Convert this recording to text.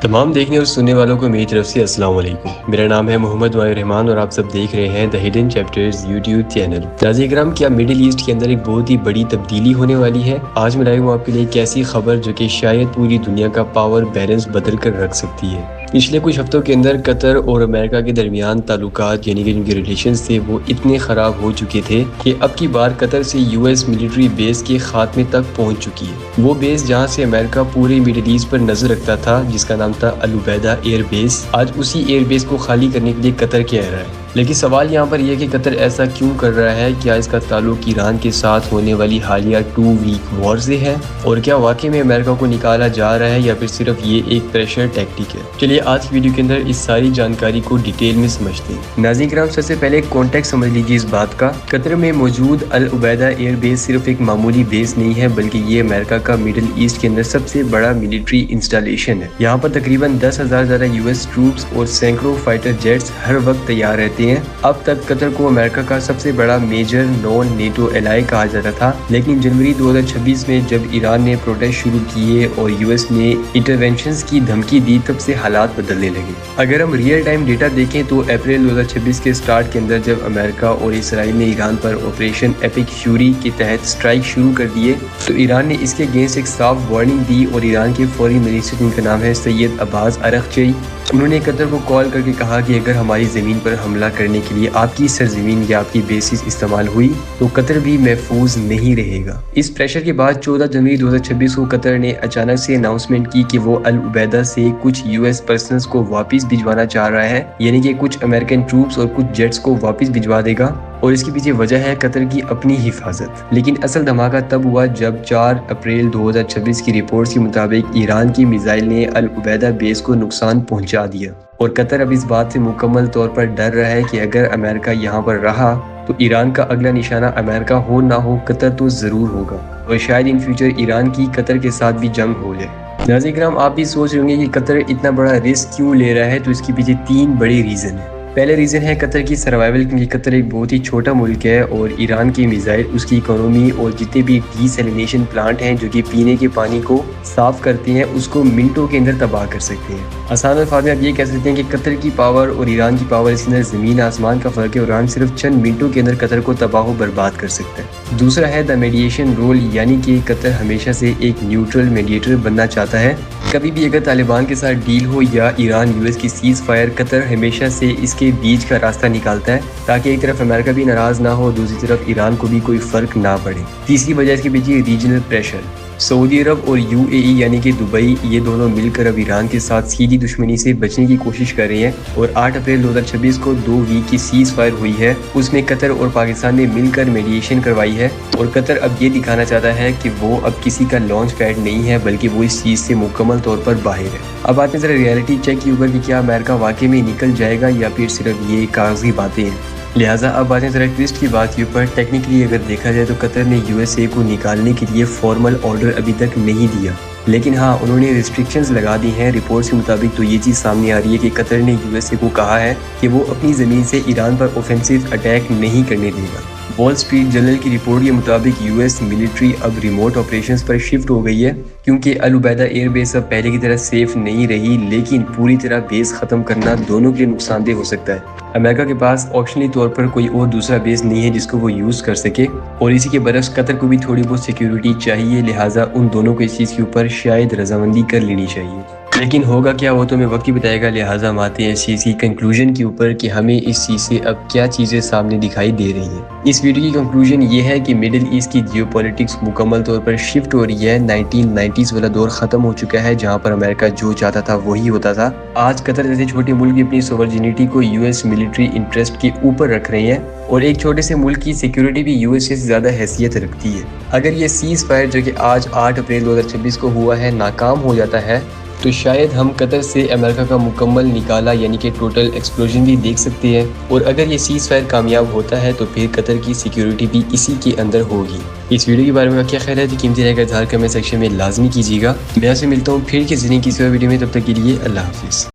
تمام دیکھنے اور سننے والوں کو میری طرف سے السلام علیکم۔ میرا نام ہے محمد وائر رحمان اور آپ سب دیکھ رہے ہیں the hidden chapters YouTube channel. ناظرین کرام، کیا مڈل ایسٹ کے اندر ایک بہت ہی بڑی تبدیلی ہونے والی ہے؟ آج میں لائے ہوں آپ کے لیے ایک ایسی خبر جو کہ شاید پوری دنیا کا پاور بیلنس بدل کر رکھ سکتی ہے۔ پچھلے کچھ ہفتوں کے اندر قطر اور امریکہ کے درمیان تعلقات یعنی کہ جن کے ریلیشنز تھے وہ اتنے خراب ہو چکے تھے کہ اب کی بار قطر سے یو ایس ملٹری بیس کے خاتمے تک پہنچ چکی ہے۔ وہ بیس جہاں سے امریکہ پورے مڈل ایسٹ پر نظر رکھتا تھا، جس کا نام تھا العبیدہ ایئر بیس، آج اسی ایئر بیس کو خالی کرنے کے لیے قطر کہہ رہا ہے۔ لیکن سوال یہاں پر یہ کہ قطر ایسا کیوں کر رہا ہے؟ کیا اس کا تعلق ایران کے ساتھ ہونے والی حالیہ 2 ویک وار سے ہے؟ اور کیا واقعی میں امریکہ کو نکالا جا رہا ہے یا پھر صرف یہ ایک پریشر ٹیکٹک ہے؟ چلیے آج کی ویڈیو کے اندر اس ساری جانکاری کو ڈیٹیل میں سمجھتے ہیں۔ ناظرین کرام، سب سے پہلے کانٹیکسٹ سمجھ لیجیے اس بات کا۔ قطر میں موجود العبیدہ ایئر بیس صرف ایک معمولی بیس نہیں ہے، بلکہ یہ امریکہ کا مڈل ایسٹ کے اندر سب سے بڑا ملٹری انسٹالیشن ہے۔ یہاں پر تقریباً 10,000 زیادہ یو ایس ٹروپس اور سینکڑوں فائٹر جیٹس ہر وقت تیار رہتے ہیں۔ اب تک قطر کو امریکہ کا سب سے بڑا میجر نان نیٹو الائی کہا جاتا تھا، لیکن جنوری 2026 میں جب ایران نے پروٹیسٹ شروع کیے اور یو ایس نے انٹرونشنز کی دھمکی دی، تب سے حالات بدلنے لگے۔ اگر ہم ریئل ٹائم ڈیٹا دیکھیں تو اپریل 2026 کے سٹارٹ کے اندر جب امریکہ اور اسرائیل نے ایران پر آپریشن ایپک فیوری کے تحت اسٹرائک شروع کر دیے تو ایران نے اس کے اگینسٹ ایک صاف وارننگ دی، اور ایران کے فوری منسٹر، جن کا نام ہے سید عباس اراغچی، انہوں نے قطر کو کال کر کے کہا کہ اگر ہماری زمین پر حملہ کرنے کے لیے آپ کی سرزمین یا آپ کی بیسز استعمال ہوئی تو قطر بھی محفوظ نہیں رہے گا۔ اس پریشر کے بعد 14 جنوری 2026 کو قطر نے اچانک سے اناؤنسمنٹ کی کہ وہ العبیدہ سے کچھ یو ایس پرسنلز کو واپس بھجوانا چاہ رہا ہے، یعنی کہ کچھ امریکن ٹروپس اور کچھ جیٹس کو واپس بھجوا دے گا، اور اس کے پیچھے وجہ ہے قطر کی اپنی حفاظت۔ لیکن اصل دھماکہ تب ہوا جب 4 اپریل 2026 کی رپورٹس کے مطابق ایران کی میزائل نے العبیدہ بیس کو نقصان پہنچا دیا، اور قطر اب اس بات سے مکمل طور پر ڈر رہا ہے کہ اگر امریکہ یہاں پر رہا تو ایران کا اگلا نشانہ امریکہ ہو نہ ہو قطر تو ضرور ہوگا، اور شاید ان فیوچر ایران کی قطر کے ساتھ بھی جنگ ہو جائے۔ ناظرین کرام، آپ بھی سوچ رہے ہوں گے کہ قطر اتنا بڑا رسک کیوں لے رہا ہے، تو اس کے پیچھے 3 بڑے ریزن ہیں۔ پہلے ریزن ہے قطر کی سروائیول، کیونکہ قطر ایک بہت ہی چھوٹا ملک ہے اور ایران کی میزائل اس کی اکانومی اور جتنے بھی ڈی سیلینیشن پلانٹ ہیں جو کہ پینے کے پانی کو صاف کرتے ہیں اس کو منٹوں کے اندر تباہ کر سکتے ہیں۔ آسان الفاظ میں آپ یہ کہہ سکتے ہیں کہ قطر کی پاور اور ایران کی پاور، اس کے اندر زمین آسمان کا فرق ہے، اور ایران صرف چند منٹوں کے اندر قطر کو تباہ و برباد کر سکتا ہے۔ دوسرا ہے دا میڈیشن رول، یعنی کہ قطر ہمیشہ سے ایک نیوٹرل میڈیٹر بننا چاہتا ہے۔ کبھی بھی اگر طالبان کے ساتھ ڈیل ہو یا ایران یو ایس کی سیز فائر، قطر ہمیشہ سے اس کے بیچ کا راستہ نکالتا ہے تاکہ ایک طرف امریکہ بھی ناراض نہ ہو، دوسری طرف ایران کو بھی کوئی فرق نہ پڑے۔ تیسری وجہ اس کے پیچھے ریجنل پریشر۔ سعودی عرب اور یو اے ای یعنی کہ دبئی، یہ دونوں مل کر اب ایران کے ساتھ سیدھی دشمنی سے بچنے کی کوشش کر رہے ہیں، اور 8 اپریل 2026 کو 2 ویک کی سیز فائر ہوئی ہے، اس میں قطر اور پاکستان نے مل کر میڈیشن کروائی ہے، اور قطر اب یہ دکھانا چاہتا ہے کہ وہ اب کسی کا لانچ پیڈ نہیں ہے، بلکہ وہ اس چیز سے مکمل طور پر باہر ہے۔ اب آتے ہیں ذرا ریئلٹی چیک کے اوپر کہ کیا امریکہ واقعی میں نکل جائے گا یا پھر صرف یہ کاغذی باتیں ہیں۔ لہٰذا اب آتے ہیں ذرا ٹوسٹ کی بات کے اوپر۔ ٹیکنیکلی اگر دیکھا جائے تو قطر نے یو ایس اے کو نکالنے کے لیے فارمل آرڈر ابھی تک نہیں دیا، لیکن ہاں انہوں نے ریسٹرکشنز لگا دی ہیں۔ رپورٹس کے مطابق تو یہ چیز سامنے آ رہی ہے کہ قطر نے یو ایس اے کو کہا ہے کہ وہ اپنی زمین سے ایران پر اوفینسو اٹیک نہیں کرنے دے گا۔ وال اسٹریٹ جرنل کی رپورٹ کے مطابق یو ایس ملٹری اب ریموٹ آپریشنز پر شفٹ ہو گئی ہے، کیونکہ العبیدہ ایئر بیس اب پہلے کی طرح سیف نہیں رہی، لیکن پوری طرح بیس ختم کرنا دونوں کے لیے نقصان دہ ہو سکتا ہے۔ امریکہ کے پاس آپشنلی طور پر کوئی اور دوسرا بیس نہیں ہے جس کو وہ یوز کر سکے، اور اسی کے برعکس قطر کو بھی تھوڑی بہت سیکیورٹی چاہیے، لہٰذا ان دونوں کو اس چیز کے اوپر شاید رضامندی کر لینی چاہیے۔ لیکن ہوگا کیا وہ تو ہمیں وقت ہی بتائے گا، لہٰذا ہم آتے ہیں اس چیز کی کنکلوژن کے اوپر کہ ہمیں اس چیز سے اب کیا چیزیں سامنے دکھائی دے رہی ہیں۔ اس ویڈیو کی کنکلوژن یہ ہے کہ مڈل ایسٹ کی جیو پولیٹکس مکمل طور پر شفٹ ہو رہی ہے۔ 1990s والا دور ختم ہو چکا ہے جہاں پر امریکہ جو چاہتا تھا وہی ہوتا تھا۔ آج قطر جیسے چھوٹے ملک بھی اپنی سوورجینٹی کو یو ایس ملٹری انٹرسٹ کے اوپر رکھ رہے ہیں، اور ایک چھوٹے سے ملک کی سیکیورٹی بھی یو ایس اے سے زیادہ حیثیت رکھتی ہے۔ اگر یہ سیز فائر جو کہ آج 8 اپریل 2026 کو ہوا ہے ناکام ہو جاتا ہے تو شاید ہم قطر سے امریکہ کا مکمل نکالا یعنی کہ ٹوٹل ایکسپلوژن بھی دیکھ سکتے ہیں، اور اگر یہ سیز فائر کامیاب ہوتا ہے تو پھر قطر کی سیکیورٹی بھی اسی کے اندر ہوگی۔ اس ویڈیو کے بارے میں کیا خیال ہے؟ قیمتی رائے کا اظہار کمنٹ سیکشن میں لازمی کیجیے گا۔ میں آپ سے ملتا ہوں پھر کسی اور ویڈیو میں، تب تک کے لیے اللہ حافظ۔